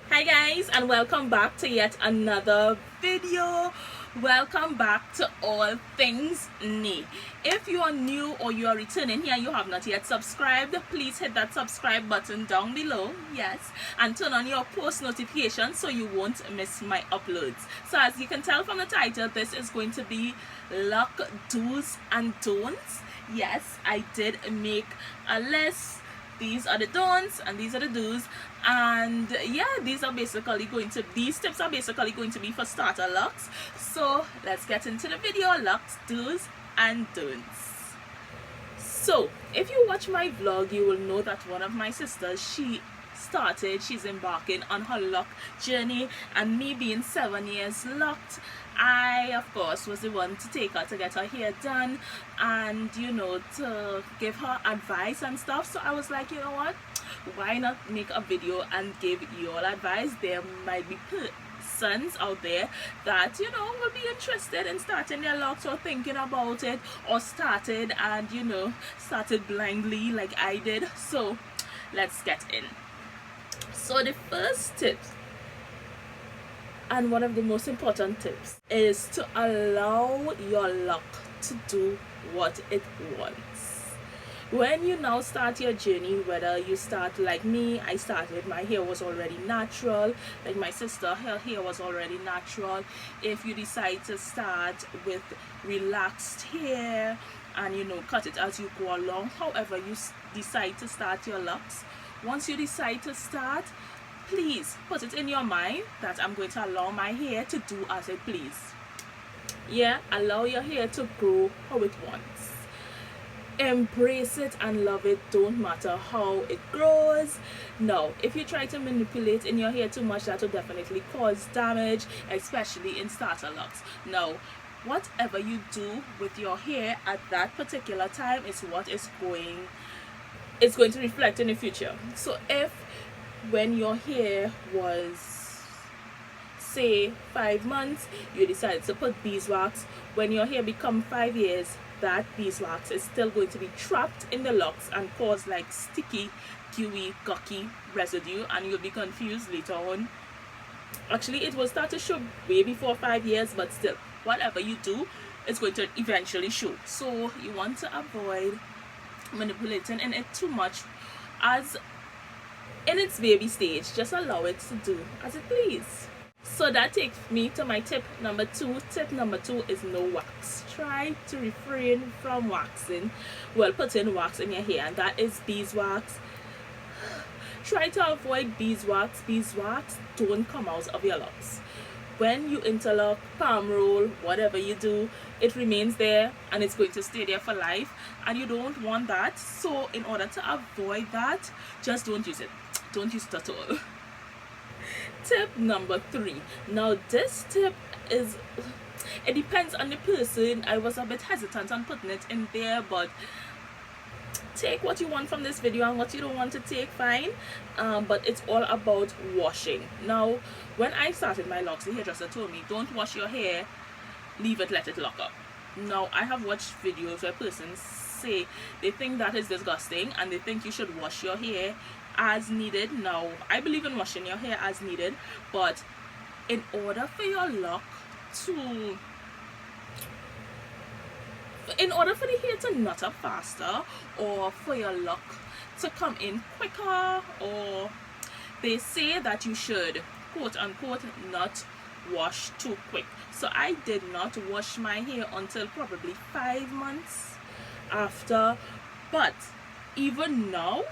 Hi guys, and welcome back to yet another video. Welcome back to All Things NAE. If you are new or you are returning here and you have not yet subscribed, please hit that subscribe button down below, yes, and turn on your post notifications so you won't miss my uploads. So as you can tell from the title, this is going to be Loc do's and don'ts. Yes, I did make a list. These are the don'ts and these are the do's, and yeah, these tips are basically going to be for starter locks. So let's get into the video. Locs, do's and don'ts. So if you watch my vlog, you will know that one of my sisters, she's embarking on her lock journey, and me being 7 years locked, I of course was the one to take her to get her hair done and to give her advice and stuff. So I was like, you know what, why not make a video and give you all advice? There might be persons out there that will be interested in starting their locks or thinking about it, or started blindly like I did. So let's get in. So the first tip, and one of the most important tips, is to allow your lock to do what it wants. When you now start your journey, whether you start like me, my hair was already natural, like my sister, her hair was already natural. If you decide to start with relaxed hair and cut it as you go along, however you decide to start your locks, once you decide to start, please put it in your mind that I'm going to allow my hair to do as it please. Yeah, allow your hair to grow how it wants. Embrace it and love it, don't matter how it grows. Now, if you try to manipulate in your hair too much, that will definitely cause damage, especially in starter locks. Now, whatever you do with your hair at that particular time is what is going to reflect in the future. So if when your hair was, say, 5 months, you decided to put beeswax, when your hair become 5 years, that beeswax is still going to be trapped in the locks and cause like sticky, gooey, gushy residue, and you'll be confused later on. Actually, it will start to show way before 5 years, but still, whatever you do, it's going to eventually show. So you want to avoid manipulating in it too much. As in its baby stage, just allow it to do as it please. So that takes me to my tip number 2. Tip number 2 is no wax. Try to refrain from waxing, putting wax in your hair, and that is beeswax. Try to avoid beeswax. Beeswax don't come out of your locks. When you interlock, palm roll, whatever you do, it remains there and it's going to stay there for life, and you don't want that. So in order to avoid that, just don't use it. Don't use it at all. Tip number 3. Now this tip it depends on the person. I was a bit hesitant on putting it in there, but take what you want from this video and what you don't want to take, fine. But it's all about washing. Now when I started my locks, the hairdresser told me, don't wash your hair, leave it, let it lock up. Now I have watched videos where persons say they think that is disgusting and they think you should wash your hair as needed. Now I believe in washing your hair as needed, but in order for your lock to in order for the hair to knot up faster, or for your lock to come in quicker, or they say that you should quote unquote not wash too quick. So I did not wash my hair until probably 5 months after. But even now,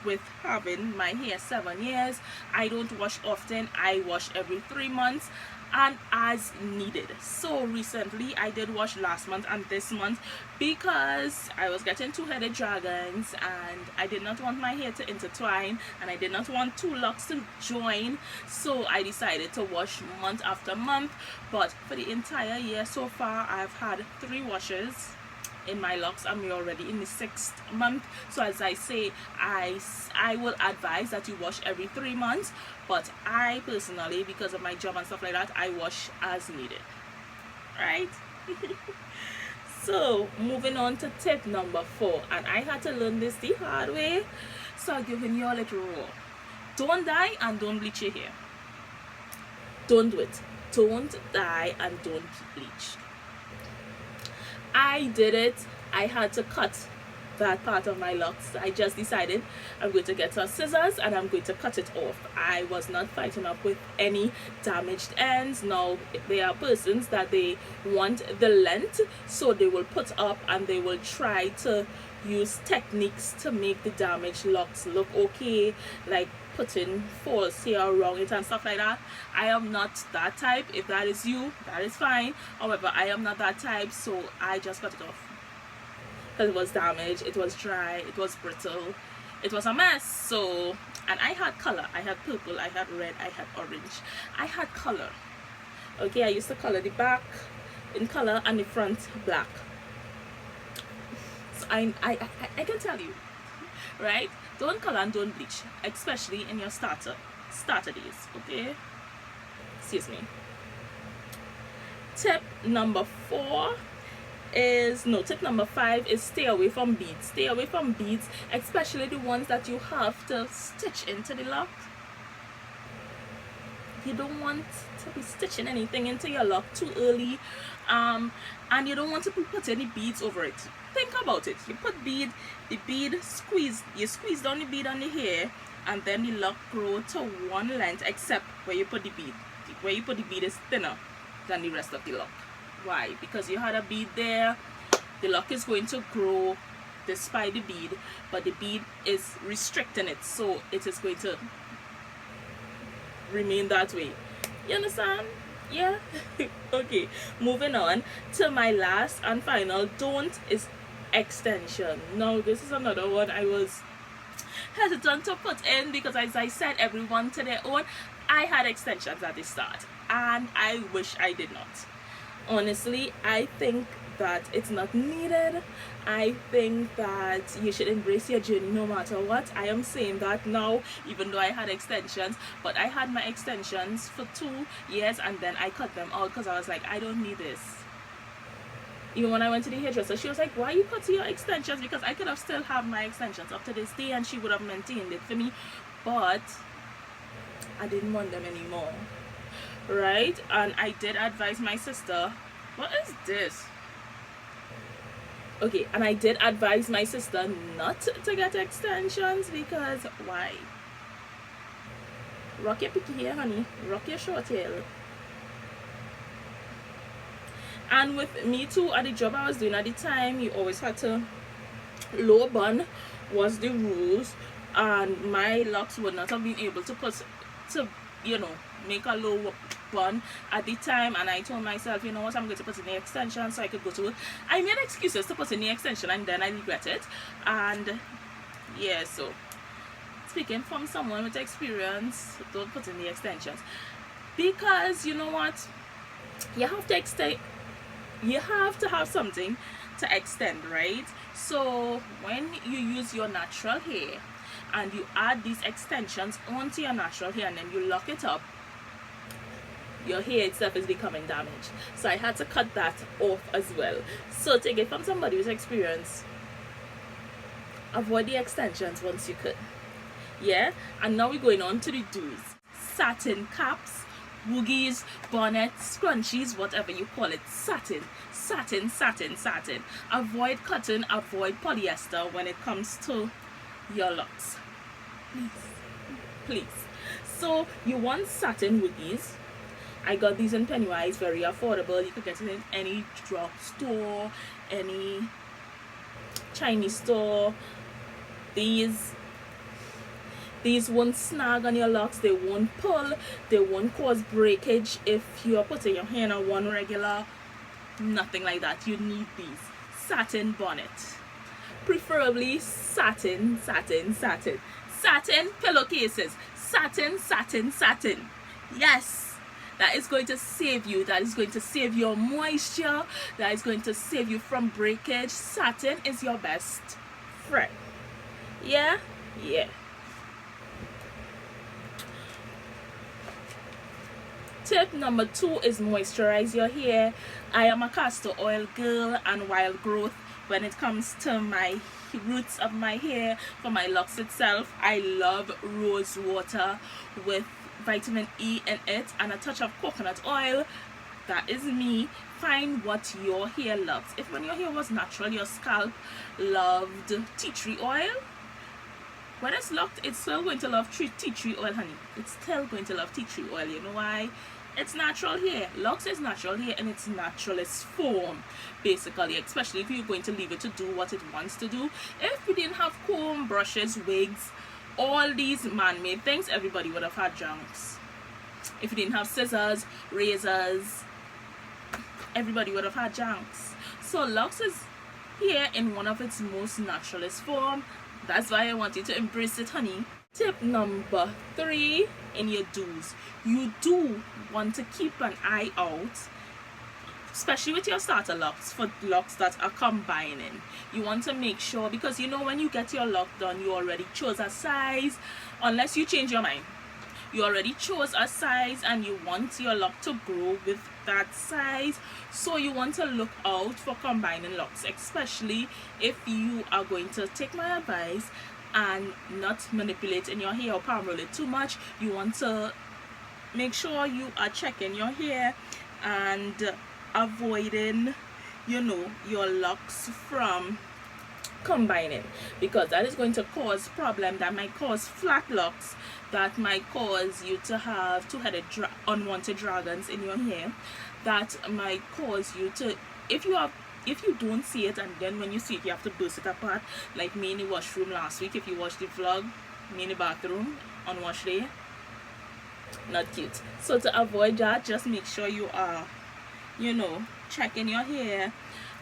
with having my hair 7 years, I don't wash often. I wash every 3 months and as needed. So recently I did wash last month and this month because I was getting 2-headed dragons and I did not want my hair to intertwine and I did not want 2 locks to join. So I decided to wash month after month. But for the entire year so far, I've had 3 washes in my locks and we're already in the 6th month. So as I say, I will advise that you wash every 3 months, but I personally, because of my job and stuff like that, I wash as needed, right? So moving on to tip number 4, and I had to learn this the hard way, so I'm giving you a little raw. Don't dye and don't bleach your hair. Don't do it. Don't dye and don't bleach. I did it. I had to cut that part of my locks. I just decided I'm going to get some scissors and I'm going to cut it off. I was not fighting up with any damaged ends. Now there are persons that they want the length, so they will put up and they will try to use techniques to make the damaged locks look okay, like putting false hair around it and stuff like that. I am not that type. If that is you, that is fine. However, I am not that type, so I just cut it off because it was damaged, it was dry, it was brittle, it was a mess. So, and I had color. I had purple, I had red, I had orange, I had color. Okay, I used to color the back in color and the front black. So I can tell you, right? Don't color and don't bleach, especially in your starter days. Okay, excuse me. Tip number 5 is stay away from beads. Stay away from beads, especially the ones that you have to stitch into the lock. You don't want to be stitching anything into your lock too early, and you don't want to put any beads over it. Think about it. You put the bead you squeeze down the bead on the hair, and then the lock grow to one length, except where you put the bead. Where you put the bead is thinner than the rest of the lock. Why? Because you had a bead there. The lock is going to grow despite the bead, but the bead is restricting it, so it is going to remain that way. You understand? Yeah. Okay, moving on to my last and final don't is extension. Now this is another one I was hesitant to put in because, as I said, everyone to their own. I had extensions at the start and I wish I did not. Honestly, I think that it's not needed. I think that you should embrace your journey no matter what. I am saying that now, even though I had extensions, but I had my extensions for 2 years and then I cut them out because I was like, I don't need this. Even when I went to the hairdresser, she was like, why you cut your extensions? Because I could have still have my extensions up to this day and she would have maintained it for me, but I didn't want them anymore. Right? And I did advise my sister, what is this? Okay, and I did advise my sister not to get extensions because why? Rock your picky hair, honey. Rock your short hair. And with me too, at the job I was doing at the time, you always had to low bun was the rules, and my locks would not have been able to make a low bun at the time, and I told myself, you know what, I'm going to put in the extension so I could go to work. I made excuses to put in the extension and then I regret it. And yeah, so speaking from someone with experience, don't put in the extensions, because you know what, you have to extend, you have to have something to extend, right? So when you use your natural hair and you add these extensions onto your natural hair and then you lock it up, your hair itself is becoming damaged. So I had to cut that off as well. So take it from somebody with experience, avoid the extensions once you could. Yeah, and now we're going on to the do's. Satin caps, woogies, bonnets, scrunchies, whatever you call it. Satin. Avoid cotton, avoid polyester when it comes to your locks, please. So you want satin woogies. I got these in Pennywise, very affordable. You could get it in any drugstore, any Chinese store. These won't snag on your locks, they won't pull, they won't cause breakage if you're putting your hair on one regular, nothing like that. You need these. Satin bonnet, preferably satin pillowcases. Satin. Yes, that is going to save you. That is going to save your moisture. That is going to save you from breakage. Satin is your best friend. Yeah. Tip number 2 is moisturize your hair. I am a castor oil girl and wild growth when it comes to my roots of my hair. For my locks itself, I love rose water with vitamin E in it and a touch of coconut oil. That is me. Find what your hair loves. If when your hair was natural, your scalp loved tea tree oil, when it's locked, it's still going to love tea tree oil, honey. It's still going to love tea tree oil. You know why? It's natural hair. Locs is natural hair in its naturalist form, basically, especially if you're going to leave it to do what it wants to do. If we didn't have comb, brushes, wigs, all these man-made things, everybody would have had junks. If you didn't have scissors, razors, everybody would have had junks. So Locs is here in one of its most naturalist form. That's why I want you to embrace it, honey. Tip number 3 in your do's. You do want to keep an eye out, especially with your starter locks, for locks that are combining. You want to make sure, because you know when you get your lock done, you already chose a size, unless you change your mind. You already chose a size and you want your lock to grow with that size, so you want to look out for combining locks, especially if you are going to take my advice and not manipulate in your hair or palm roll it too much. You want to make sure you are checking your hair and avoiding, you know, your locks from combining, because that is going to cause problem. That might cause flat locks, that might cause you to have two-headed unwanted dragons in your hair, that might cause you to, if you don't see it and then when you see it you have to burst it apart, like me in the washroom last week. If you watched the vlog, me in the bathroom on wash day, not cute. So to avoid that, just make sure you are, you know, checking your hair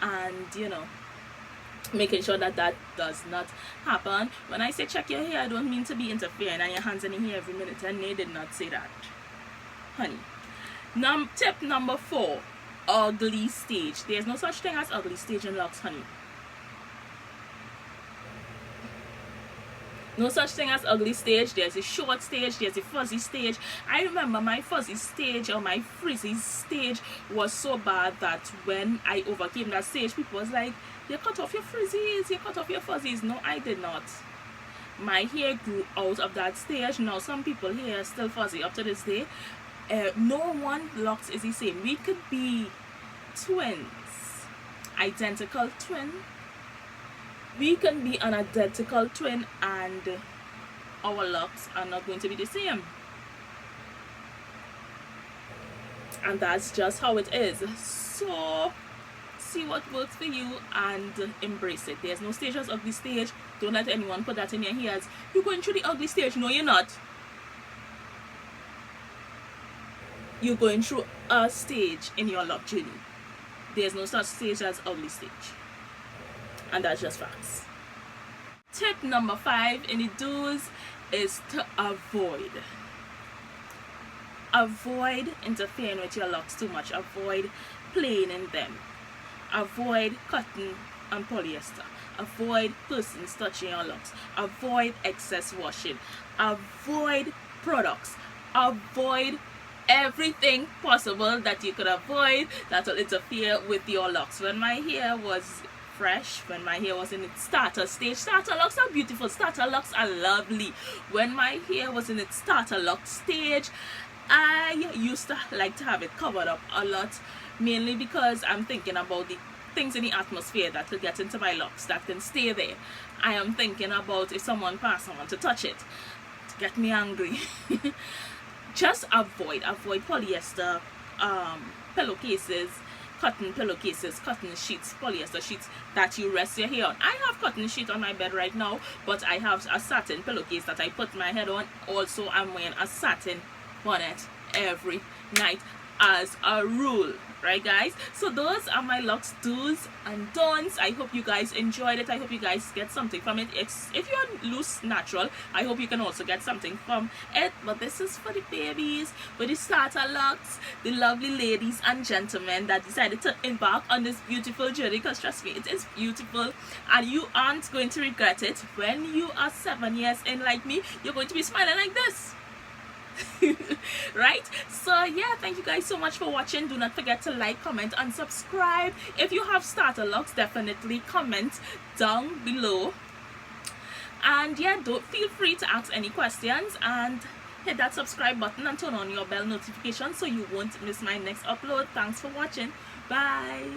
and, you know, making sure that that does not happen. When I say check your hair, I don't mean to be interfering and your hands in the hair every minute, and they did not say that, honey. Tip number 4, ugly stage. There's no such thing as ugly stage in locks, honey. No such thing as ugly stage. There's a short stage, there's a fuzzy stage. I remember my fuzzy stage or my frizzy stage was so bad that when I overcame that stage, people was like, you cut off your frizzies, you cut off your fuzzies. No, I did not. My hair grew out of that stage. Now some people hair is still fuzzy up to this day. No one locks is the same. We could be twins, identical twin. We can be an identical twin and our locks are not going to be the same. And that's just how it is. So see what works for you and embrace it. There's no stage as ugly stage. Don't let anyone put that in your ears. You're going through the ugly stage. No, you're not. You're going through a stage in your lock journey. There's no such stage as ugly stage. And that's just facts. Tip number 5 in the do's is to avoid interfering with your locks too much. Avoid playing in them. Avoid cotton and polyester. Avoid persons touching your locks. Avoid excess washing. Avoid products. Avoid everything possible that you could avoid that will interfere with your locks. When my hair was fresh, when my hair was in its starter stage, starter locks are beautiful, starter locks are lovely. When my hair was in its starter lock stage, I used to like to have it covered up a lot, mainly because I'm thinking about the things in the atmosphere that could get into my locks that can stay there. I am thinking about if someone passed, someone to touch it, to get me angry. Just avoid polyester pillowcases, cotton pillowcases, cotton sheets, polyester sheets that you rest your hair on. I have cotton sheet on my bed right now, but I have a satin pillowcase that I put my head on. Also, I'm wearing a satin bonnet every night as a rule, right guys? So those are my locks do's and don'ts. I hope you guys enjoyed it. I hope you guys get something from it. If you're loose natural, I hope you can also get something from it. But this is for the babies, for the starter locks, the lovely ladies and gentlemen that decided to embark on this beautiful journey, because trust me, it is beautiful and you aren't going to regret it. When you are 7 years in like me, you're going to be smiling like this. Right? So yeah, thank you guys so much for watching. Do not forget to like, comment, and subscribe. If you have starter locks, definitely comment down below. And yeah, don't feel free to ask any questions, and hit that subscribe button and turn on your bell notification so you won't miss my next upload. Thanks for watching. Bye.